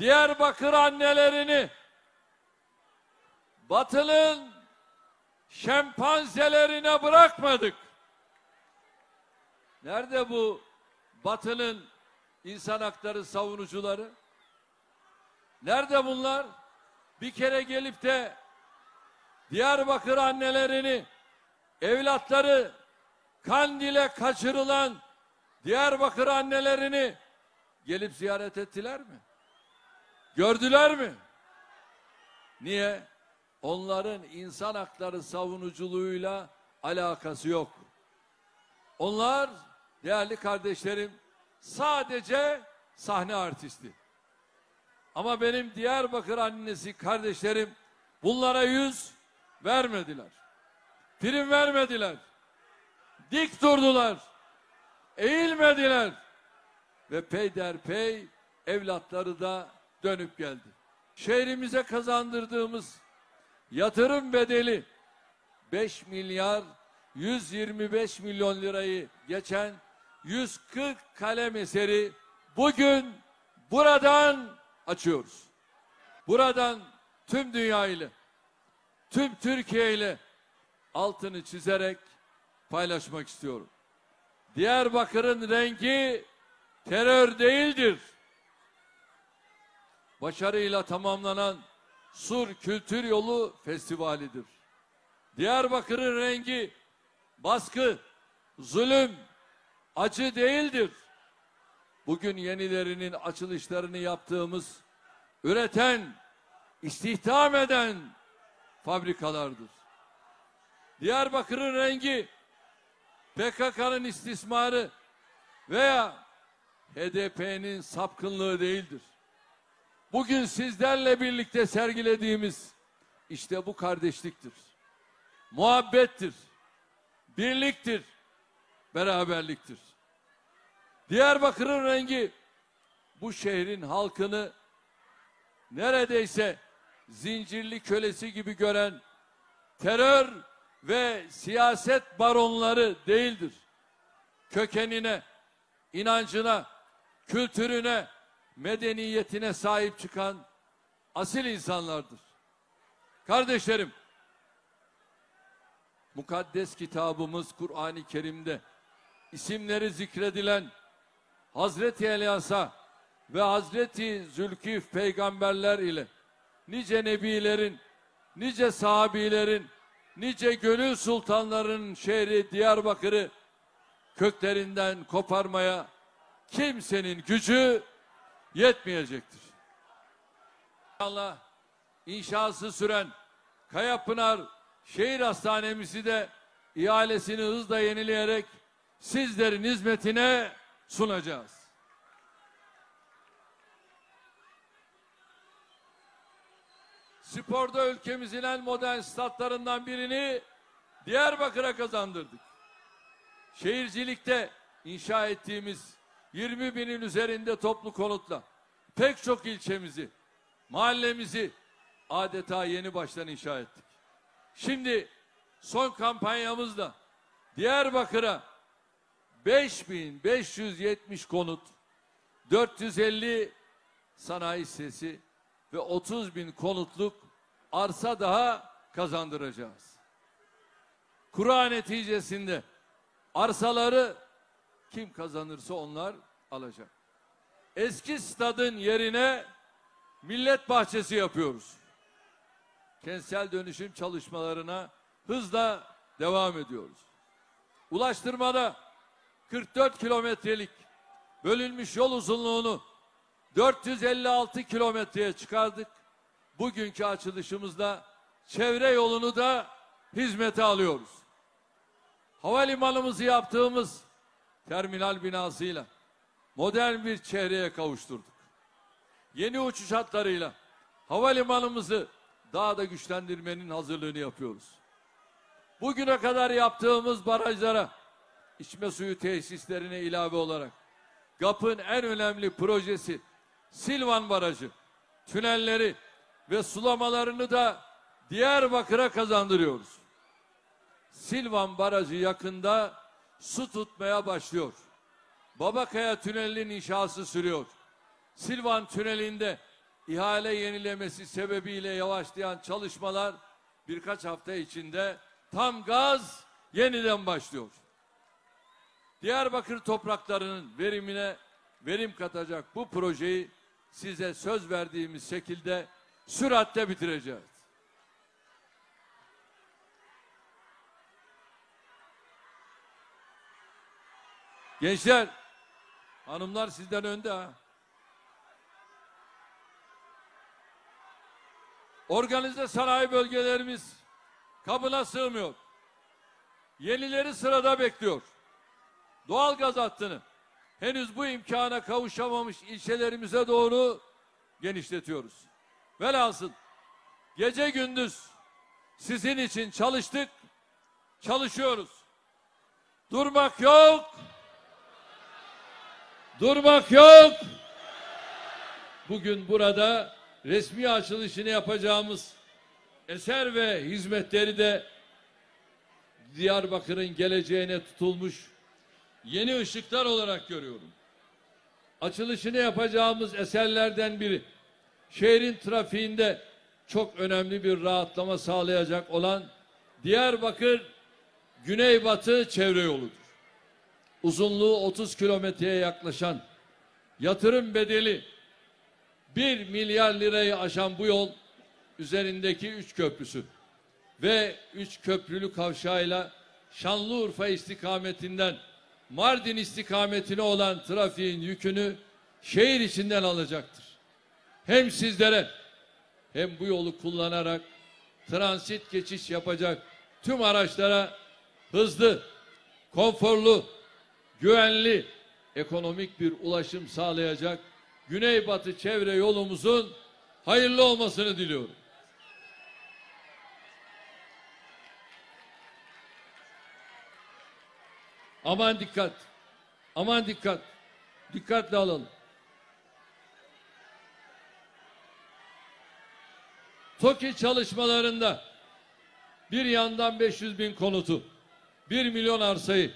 Diyarbakır annelerini Batı'nın şempanzelerine bırakmadık. Nerede bu Batı'nın insan hakları savunucuları? Nerede bunlar? Bir kere gelip de Diyarbakır annelerini, evlatları Kandil'e kaçırılan Diyarbakır annelerini gelip ziyaret ettiler mi? Gördüler mi? Niye? Onların insan hakları savunuculuğuyla alakası yok. Onlar değerli kardeşlerim sadece sahne artisti. Ama benim Diyarbakır annesi kardeşlerim bunlara yüz vermediler. Prim vermediler. Dik durdular. Eğilmediler. Ve peyderpey evlatları da dönüp geldi. Şehrimize kazandırdığımız yatırım bedeli 5 milyar 125 milyon lirayı geçen 140 kalem eseri bugün buradan açıyoruz. Buradan tüm dünya ile, tüm Türkiye ile altını çizerek paylaşmak istiyorum. Diyarbakır'ın rengi terör değildir. Başarıyla tamamlanan Sur Kültür Yolu Festivali'dir. Diyarbakır'ın rengi baskı, zulüm, acı değildir. Bugün yenilerinin açılışlarını yaptığımız, üreten, istihdam eden fabrikalardır. Diyarbakır'ın rengi PKK'nın istismarı veya HDP'nin sapkınlığı değildir. Bugün sizlerle birlikte sergilediğimiz işte bu kardeşliktir. Muhabbettir. Birliktir. Beraberliktir. Diyarbakır'ın rengi bu şehrin halkını neredeyse zincirli kölesi gibi gören terör ve siyaset baronları değildir. Kökenine, inancına, kültürüne, medeniyetine sahip çıkan asil insanlardır. Kardeşlerim, mukaddes kitabımız Kur'an-ı Kerim'de isimleri zikredilen Hazreti Elyas'a ve Hazreti Zülkif peygamberler ile nice nebilerin, nice sahabilerin, nice gönül sultanlarının şehri Diyarbakır'ı köklerinden koparmaya kimsenin gücü yetmeyecektir. Allah inşası süren Kayapınar Şehir Hastanemizi de ihalesini hızla yenileyerek sizlerin hizmetine sunacağız. Sporda ülkemizin en modern statlarından birini Diyarbakır'a kazandırdık. Şehircilikte inşa ettiğimiz 20 binin üzerinde toplu konutla pek çok ilçemizi, mahallemizi adeta yeni baştan inşa ettik. Şimdi son kampanyamızda Diyarbakır'a 5570 konut, 450 sanayi sitesi ve 30.000 konutluk arsa daha kazandıracağız. Kura neticesinde arsaları kim kazanırsa onlar alacak. Eski stadın yerine millet bahçesi yapıyoruz. Kentsel dönüşüm çalışmalarına hızla devam ediyoruz. Ulaştırmada 44 kilometrelik bölünmüş yol uzunluğunu 456 kilometreye çıkardık. Bugünkü açılışımızda çevre yolunu da hizmete alıyoruz. Havalimanımızı yaptığımız terminal binasıyla modern bir çehreye kavuşturduk. Yeni uçuş hatlarıyla havalimanımızı daha da güçlendirmenin hazırlığını yapıyoruz. Bugüne kadar yaptığımız barajlara, içme suyu tesislerine ilave olarak GAP'ın en önemli projesi Silvan Barajı, tünelleri ve sulamalarını da Diyarbakır'a kazandırıyoruz. Silvan Barajı yakında su tutmaya başlıyor. Babakaya Tüneli'nin inşası sürüyor. Silvan Tüneli'nde ihale yenilemesi sebebiyle yavaşlayan çalışmalar birkaç hafta içinde tam gaz yeniden başlıyor. Diyarbakır topraklarının verimine verim katacak bu projeyi size söz verdiğimiz şekilde süratle bitireceğiz. Gençler, hanımlar sizden önde ha. Organize sanayi bölgelerimiz kabına sığmıyor. Yenileri sırada bekliyor. Doğalgaz hattını henüz bu imkana kavuşamamış ilçelerimize doğru genişletiyoruz. Velhasıl gece gündüz sizin için çalıştık, çalışıyoruz. Durmak yok. Durmak yok. Bugün burada resmi açılışını yapacağımız eser ve hizmetleri de Diyarbakır'ın geleceğine tutulmuş yeni ışıklar olarak görüyorum. Açılışını yapacağımız eserlerden biri, şehrin trafiğinde çok önemli bir rahatlama sağlayacak olan Diyarbakır Güneybatı çevre yoludur. Uzunluğu 30 kilometreye yaklaşan, yatırım bedeli 1 milyar lirayı aşan bu yol üzerindeki 3 köprüsü ve 3 köprülü kavşağıyla Şanlıurfa istikametinden Mardin istikametine olan trafiğin yükünü şehir içinden alacaktır. Hem sizlere hem bu yolu kullanarak transit geçiş yapacak tüm araçlara hızlı, konforlu, güvenli, ekonomik bir ulaşım sağlayacak Güneybatı çevre yolumuzun hayırlı olmasını diliyorum. Aman dikkat, aman dikkat, dikkatli alalım. TOKİ çalışmalarında bir yandan 500 bin konutu, 1 milyon arsayı,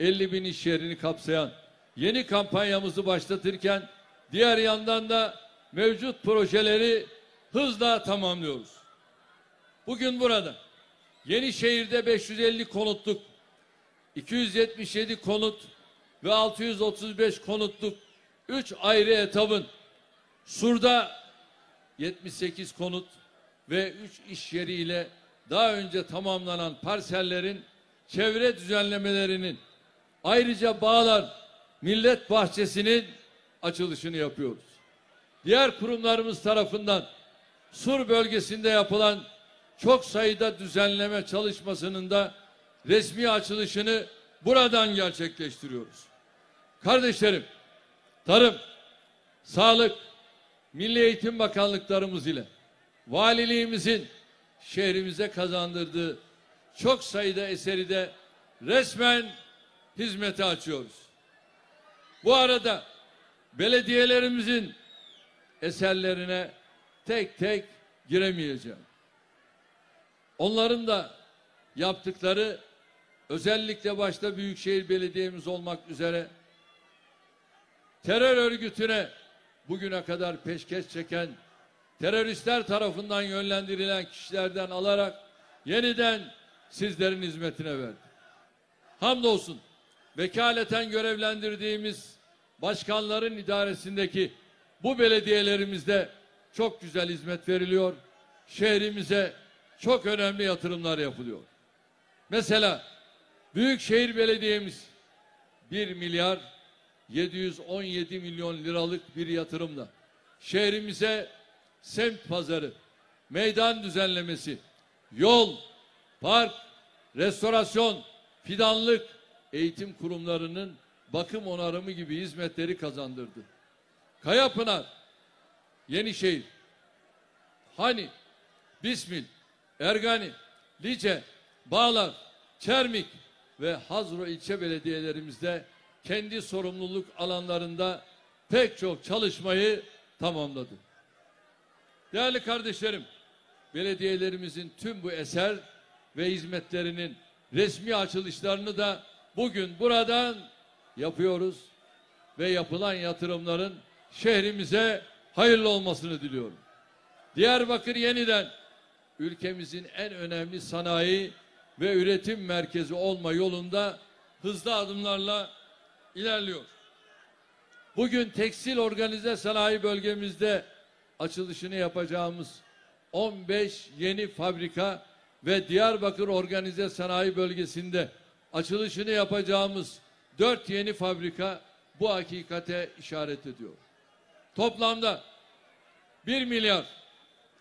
50 bin iş yerini kapsayan yeni kampanyamızı başlatırken diğer yandan da mevcut projeleri hızla tamamlıyoruz. Bugün burada Yenişehir'de 550 konutluk, 277 konut ve 635 konutluk 3 ayrı etabın, Sur'da 78 konut ve 3 iş yeriyle daha önce tamamlanan parsellerin çevre düzenlemelerinin, ayrıca Bağlar Millet Bahçesi'nin açılışını yapıyoruz. Diğer kurumlarımız tarafından Sur bölgesinde yapılan çok sayıda düzenleme çalışmasının da resmi açılışını buradan gerçekleştiriyoruz. Kardeşlerim, Tarım, Sağlık, Milli Eğitim Bakanlıklarımız ile valiliğimizin şehrimize kazandırdığı çok sayıda eseri de resmen hizmete açıyoruz. Bu arada belediyelerimizin eserlerine tek tek giremeyeceğim. Onların da yaptıkları, özellikle başta Büyükşehir Belediye'miz olmak üzere terör örgütüne bugüne kadar peşkeş çeken, teröristler tarafından yönlendirilen kişilerden alarak yeniden sizlerin hizmetine verdi. Hamdolsun vekaleten görevlendirdiğimiz başkanların idaresindeki bu belediyelerimizde çok güzel hizmet veriliyor. Şehrimize çok önemli yatırımlar yapılıyor. Mesela Büyükşehir Belediye'miz 1 milyar 717 milyon liralık bir yatırımla şehrimize semt pazarı, meydan düzenlemesi, yol, park, restorasyon, fidanlık, eğitim kurumlarının bakım onarımı gibi hizmetleri kazandırdı. Kayapınar, Yenişehir, Hani, Bismil, Ergani, Lice, Bağlar, Çermik ve Hazro ilçe belediyelerimizde kendi sorumluluk alanlarında pek çok çalışmayı tamamladı. Değerli kardeşlerim, belediyelerimizin tüm bu eser ve hizmetlerinin resmi açılışlarını da bugün buradan yapıyoruz ve yapılan yatırımların şehrimize hayırlı olmasını diliyorum. Diyarbakır yeniden ülkemizin en önemli sanayi ve üretim merkezi olma yolunda hızlı adımlarla ilerliyor. Bugün tekstil organize sanayi bölgemizde açılışını yapacağımız 15 yeni fabrika ve Diyarbakır organize sanayi bölgesinde açılışını yapacağımız 4 yeni fabrika bu hakikate işaret ediyor. Toplamda 1 milyar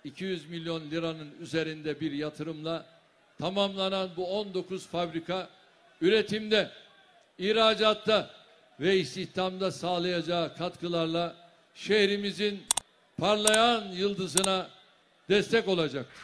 200 milyon liranın üzerinde bir yatırımla tamamlanan bu 19 fabrika üretimde, ihracatta ve istihdamda sağlayacağı katkılarla şehrimizin parlayan yıldızına destek olacaktır.